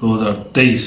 2023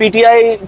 PTI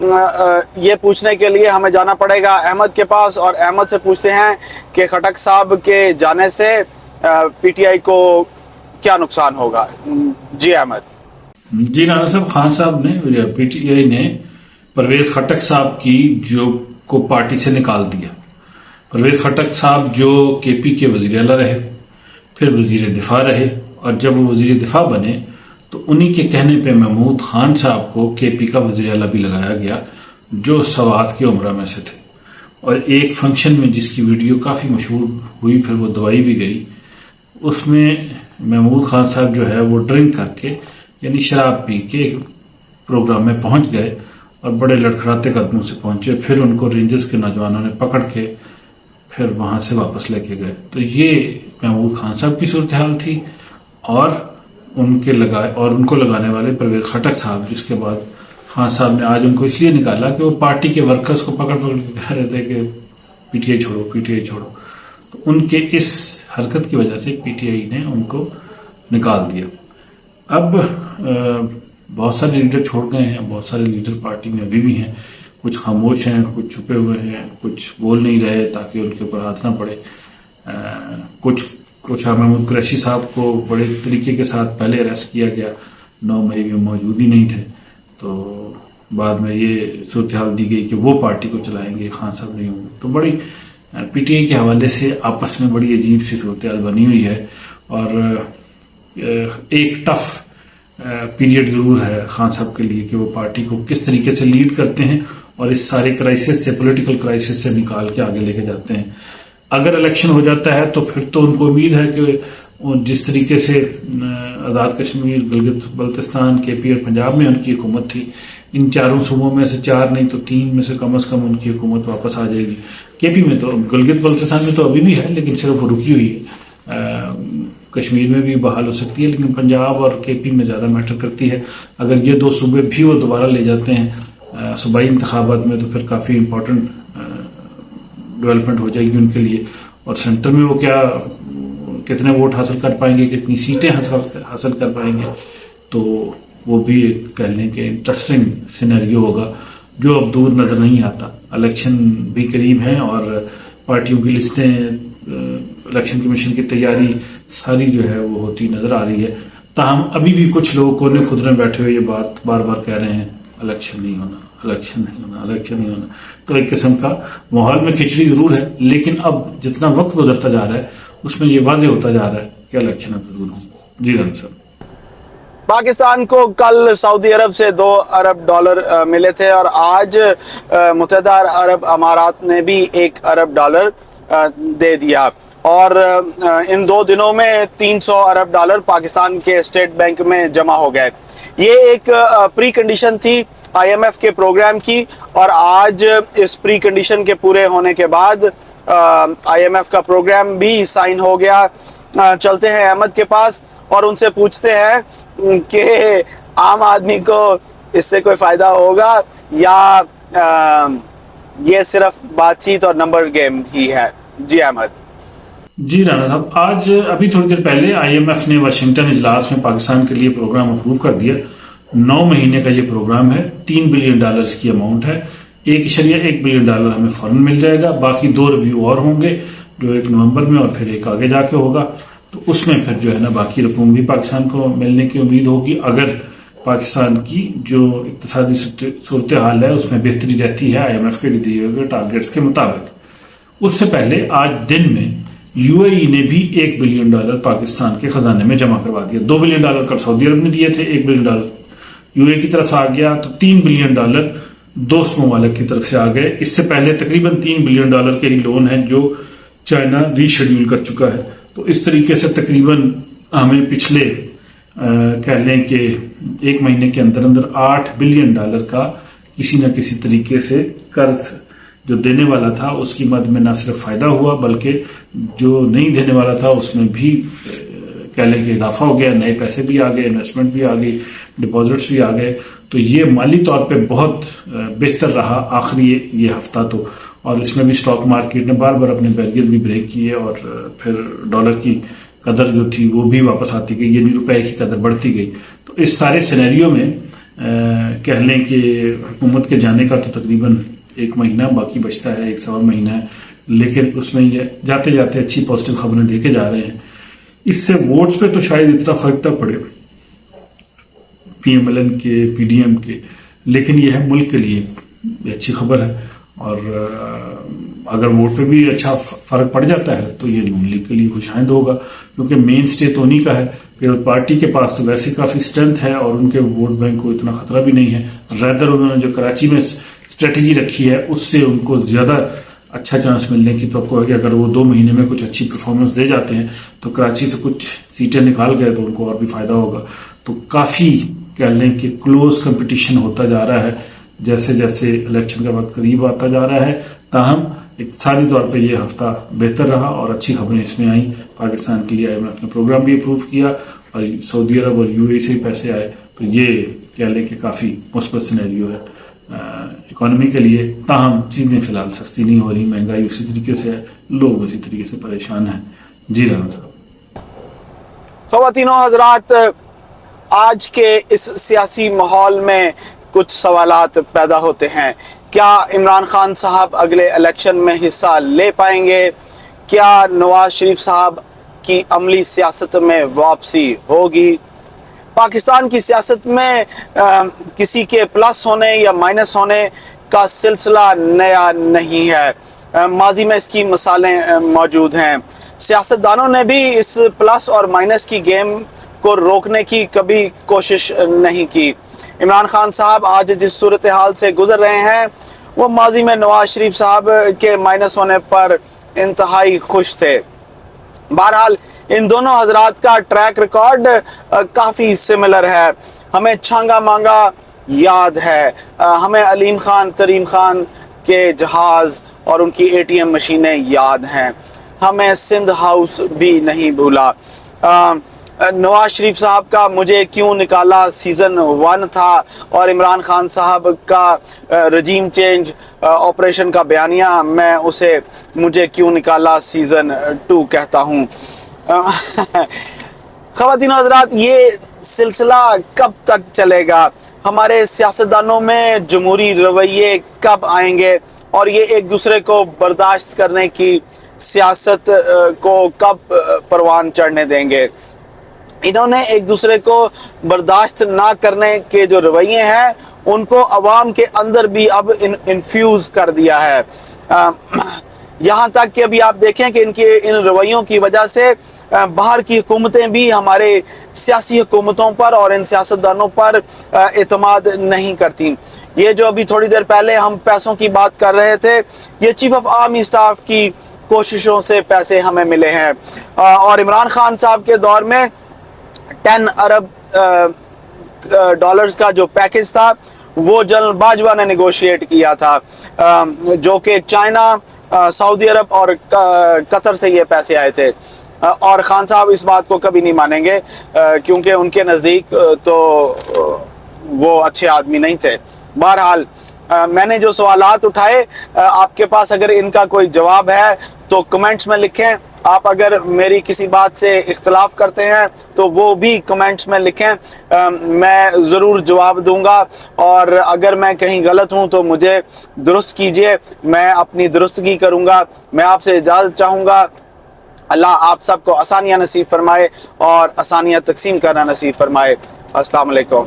یہ پوچھنے کے لیے ہمیں جانا پڑے گا احمد کے پاس، اور احمد سے پوچھتے ہیں کہ خٹک صاحب کے جانے سے پی ٹی آئی کو کیا نقصان ہوگا. جی احمد. جی رانا صاحب، خان صاحب نے پی ٹی آئی نے پرویز خٹک صاحب کی جو کو پارٹی سے نکال دیا. پرویز خٹک صاحب جو کے پی کے وزیر اعلیٰ رہے، پھر وزیر دفاع رہے، اور جب وہ وزیر دفاع بنے تو انہی کے کہنے پہ محمود خان صاحب کو کے پی کا وزیر اعلیٰ بھی لگایا گیا، جو سوات کے عمرہ میں سے تھے. اور ایک فنکشن میں جس کی ویڈیو کافی مشہور ہوئی، پھر وہ دوائی بھی گئی، اس میں محمود خان صاحب جو ہے وہ ڈرنک کر کے، یعنی شراب پی کے پروگرام میں پہنچ گئے اور بڑے لڑکھڑاتے قدموں سے پہنچے. پھر ان کو رینجرز کے نوجوانوں نے پکڑ کے پھر وہاں سے واپس لے کے گئے. تو یہ محمود خان صاحب کی صورتحال تھی، اور ان کو لگانے والے پرویز خٹک صاحب، جس کے بعد خان صاحب نے آج ان کو اس لیے نکالا کہ وہ پارٹی کے ورکرز کو پکڑ کے کہہ رہے تھے کہ پی ٹی آئی چھوڑو، پی ٹی آئی چھوڑو. تو ان کے اس حرکت کی وجہ سے پی ٹی آئی نے ان کو نکال دیا. اب بہت سارے لیڈر چھوڑ گئے ہیں، بہت سارے لیڈر پارٹی میں ابھی بھی ہیں، کچھ خاموش ہیں، کچھ چھپے ہوئے ہیں، کچھ بول نہیں رہے تاکہ ان کے اوپر ہاتھ نہ پڑے. کچھ محمود قریشی صاحب کو بڑے طریقے کے ساتھ پہلے اریسٹ کیا گیا، 9 مئی میں موجود ہی نہیں تھے، تو بعد میں یہ صورتحال دی گئی کہ وہ پارٹی کو چلائیں گے، خان صاحب نہیں ہوں گے. تو بڑی پی ٹی آئی کے حوالے سے آپس میں بڑی عجیب سی صورتحال بنی ہوئی ہے، اور ایک ٹف پیریڈ ضرور ہے خان صاحب کے لیے کہ وہ پارٹی کو کس طریقے سے لیڈ کرتے ہیں اور اس سارے کرائسس سے، پولیٹیکل کرائسس سے نکال کے آگے لے کے جاتے ہیں. اگر الیکشن ہو جاتا ہے تو پھر تو ان کو امید ہے کہ جس طریقے سے آزاد کشمیر، گلگت بلتستان، کے پی اور پنجاب میں ان کی حکومت تھی، ان چاروں صوبوں میں سے 4 نہیں تو 3 میں سے کم از کم ان کی حکومت واپس آ جائے گی. کے پی میں تو، گلگت بلتستان میں تو ابھی بھی ہے لیکن صرف وہ رکی ہوئی ہے، کشمیر میں بھی بحال ہو سکتی ہے، لیکن پنجاب اور کے پی میں زیادہ میٹر کرتی ہے. اگر یہ 2 صوبے بھی وہ دوبارہ لے جاتے ہیں صوبائی انتخابات میں تو پھر کافی امپورٹنٹ ڈیولپمنٹ ہو جائے گی ان کے لیے. اور سینٹر میں وہ کتنے ووٹ حاصل کر پائیں گے، کتنی سیٹیں حاصل کر پائیں گے، تو وہ بھی ایک کہہ لیں کہ انٹرسٹنگ سینیریو ہوگا جو اب دور نظر نہیں آتا. الیکشن بھی قریب ہیں اور پارٹیوں کی لسٹیں، الیکشن کمیشن کی تیاری ساری جو ہے وہ ہوتی نظر آ رہی ہے. تاہم ابھی بھی کچھ لوگ کونے خدرے بیٹھے ہوئے یہ بات بار بار کہہ رہے ہیں، الیکشن نہیں ہونا، الیکشن نہیں ہونا، الیکشن نہیں ہونا. تو ایک قسم کا ماحول میں کھچڑی ضرور ہے، لیکن اب جتنا وقت گزرتا جا رہا ہے اس میں یہ واضح ہوتا جا رہا ہے کہ الیکشن اب ضرور ہوں. جی رام صاحب. پاکستان کو کل سعودی عرب سے $2 ارب ملے تھے، اور آج متحدہ عرب امارات نے بھی $1 ارب دے دیا، اور ان 2 دنوں میں $300 ارب پاکستان کے اسٹیٹ بینک میں جمع ہو گئے. یہ ایک پری کنڈیشن تھی آئی ایم ایف کے پروگرام کی، اور آج اس پری کنڈیشن کے پورے ہونے کے بعد آئی ایم ایف کا پروگرام بھی سائن ہو گیا. چلتے ہیں احمد کے پاس اور ان سے پوچھتے ہیں کہ عام آدمی کو اس سے کوئی فائدہ ہوگا یا یہ صرف بات چیت اور نمبر گیم ہی ہے. جی احمد. جی رانا صاحب، آج ابھی تھوڑی دیر پہلے آئی ایم ایف نے واشنگٹن اجلاس میں پاکستان کے لیے پروگرام اپروو کر دیا. 9 مہینے کا یہ پروگرام ہے، $3 بلین کی اماؤنٹ ہے. $1.1 بلین ہمیں فوراً مل جائے گا، باقی 2 ریویو اور ہوں گے، جو 1 نومبر میں اور پھر 1 آگے جا کے ہوگا. تو اس میں پھر جو ہے نا باقی رقم بھی پاکستان کو ملنے کی امید ہوگی، اگر پاکستان کی جو اقتصادی صورتحال ہے اس میں بہتری رہتی ہے آئی ایم ایف کے دیے ہوئے ٹارگیٹس کے مطابق. اس سے پہلے آج دن میں یو اے ای نے بھی $1 بلین پاکستان کے خزانے میں جمع کروا دیا. $2 بلین کل سعودی عرب نے دیے تھے، $1 بلین یو اے کی طرف سے آ گیا، تو $3 بلین دوست ممالک کی طرف سے آ گئے. اس سے پہلے تقریباً $3 بلین کے ہی لون ہیں جو چائنا ری شیڈیول کر چکا ہے. تو اس طریقے سے تقریباً ہمیں پچھلے کہہ لیں کہ 1 مہینے کے اندر $8 بلین کا کسی نہ کسی طریقے سے قرض جو دینے والا تھا اس کی مد میں نہ صرف فائدہ ہوا بلکہ جو نہیں دینے والا تھا اس میں بھی کہہ لیں کہ اضافہ ہو گیا. نئے پیسے بھی آ گئے، انویسٹمنٹ بھی آ گئی، ڈپازٹس بھی آ گئے. تو یہ مالی طور پہ بہت بہتر رہا آخری یہ ہفتہ تو. اور اس میں بھی اسٹاک مارکیٹ نے بار بار اپنے بیریئر بھی بریک کیے اور پھر ڈالر کی قدر جو تھی وہ بھی واپس آتی گئی، یعنی روپے کی قدر بڑھتی گئی. تو اس سارے سینیریو میں کہہ لیں کہ حکومت کے جانے کا تو تقریباً 1 مہینہ باقی بچتا ہے، 1 سوا مہینہ ہے، لیکن اس میں یہ جاتے جاتے اچھی پازیٹیو خبریں دیکھے جا رہے ہیں. اس سے ووٹس پہ تو شاید اتنا فرق نہ پڑے پی ایم ایل این کے، پی ڈی ایم کے، لیکن یہ ہے ملک کے لیے یہ اچھی خبر ہے. اور اگر ووٹ پہ بھی اچھا فرق پڑ جاتا ہے تو یہ نون لیگ کے لیے خوشائند ہوگا، کیونکہ مین اسٹے تو انہی کا ہے. پیپلز پارٹی کے پاس تو ویسے کافی اسٹرینتھ ہے اور ان کے ووٹ بینک کو اتنا خطرہ بھی نہیں ہے. ریدر انہوں نے جو کراچی میں اسٹریٹجی رکھی ہے اس سے ان کو زیادہ اچھا چانس ملنے کی توقع ہے کہ اگر وہ 2 مہینے میں کچھ اچھی پرفارمنس دے جاتے ہیں تو کراچی سے کچھ سیٹیں نکال گئے تو ان کو اور بھی فائدہ ہوگا. تو کافی کہہ لیں کہ کلوز کمپٹیشن ہوتا جا رہا ہے جیسے جیسے الیکشن کا وقت قریب آتا جا رہا ہے. تاہم اقتصادی طور پہ یہ ہفتہ بہتر رہا اور اچھی خبریں اس میں آئیں. پاکستان کے لیے IMF نے پروگرام بھی اپروو کیا اور سعودی عرب اور UAE سے پیسے آئے، تو یہ کہہ لیں کہ کافی مثبت سینیریو ہے اکانومی کے لیے. تاہم چیزیں فی الحال سستی نہیں ہو رہی، مہنگائی اسی طریقے سے ہے، لوگ اسی طریقے سے پریشان ہیں. جی رانا صاحب. خواتین و حضرات، آج کے اس سیاسی ماحول میں کچھ سوالات پیدا ہوتے ہیں. کیا عمران خان صاحب اگلے الیکشن میں حصہ لے پائیں گے؟ کیا نواز شریف صاحب کی عملی سیاست میں واپسی ہوگی؟ پاکستان کی سیاست میں کسی کے پلس ہونے یا مائنس ہونے کا سلسلہ نیا نہیں ہے، ماضی میں اس کی مثالیں موجود ہیں. سیاستدانوں نے بھی اس پلس اور مائنس کی گیم کو روکنے کی کبھی کوشش نہیں کی. عمران خان صاحب آج جس صورتحال سے گزر رہے ہیں وہ ماضی میں نواز شریف صاحب کے مائنس ہونے پر انتہائی خوش تھے. بہرحال ان دونوں حضرات کا ٹریک ریکارڈ کافی سملر ہے. ہمیں چھانگا مانگا یاد ہے، ہمیں علیم خان تریم خان کے جہاز اور ان کی ATM مشینیں یاد ہیں، ہمیں سندھ ہاؤس بھی نہیں بھولا. نواز شریف صاحب کا مجھے کیوں نکالا سیزن 1 تھا اور عمران خان صاحب کا رجیم چینج آپریشن کا بیانیہ میں اسے مجھے کیوں نکالا سیزن 2 کہتا ہوں. خواتین و حضرات، یہ سلسلہ کب تک چلے گا؟ ہمارے سیاستدانوں میں جمہوری رویے کب آئیں گے اور یہ ایک دوسرے کو برداشت کرنے کی سیاست کو کب پروان چڑھنے دیں گے؟ انہوں نے ایک دوسرے کو برداشت نہ کرنے کے جو رویے ہیں ان کو عوام کے اندر بھی اب انفیوز کر دیا ہے. یہاں تک کہ ابھی آپ دیکھیں کہ ان رویوں کی وجہ سے باہر کی حکومتیں بھی ہمارے سیاسی حکومتوں پر اور ان سیاستدانوں پر اعتماد نہیں کرتی. یہ جو ابھی تھوڑی دیر پہلے ہم پیسوں کی بات کر رہے تھے، یہ چیف آف آرمی اسٹاف کی کوششوں سے پیسے ہمیں ملے ہیں. اور عمران خان صاحب کے دور میں 10 ارب ڈالرز کا جو پیکج تھا وہ جنرل باجوہ نے نیگوشیٹ کیا تھا، جو کہ چائنا، سعودی عرب اور قطر سے یہ پیسے آئے تھے. اور خان صاحب اس بات کو کبھی نہیں مانیں گے کیونکہ ان کے نزدیک تو وہ اچھے آدمی نہیں تھے. بہرحال میں نے جو سوالات اٹھائے، آپ کے پاس اگر ان کا کوئی جواب ہے تو کمنٹس میں لکھیں. آپ اگر میری کسی بات سے اختلاف کرتے ہیں تو وہ بھی کمنٹس میں لکھیں، میں ضرور جواب دوں گا. اور اگر میں کہیں غلط ہوں تو مجھے درست کیجئے، میں اپنی درستگی کروں گا. میں آپ سے اجازت چاہوں گا. اللہ آپ سب کو آسانیاں نصیب فرمائے اور آسانیاں تقسیم کرنا نصیب فرمائے. السلام علیکم.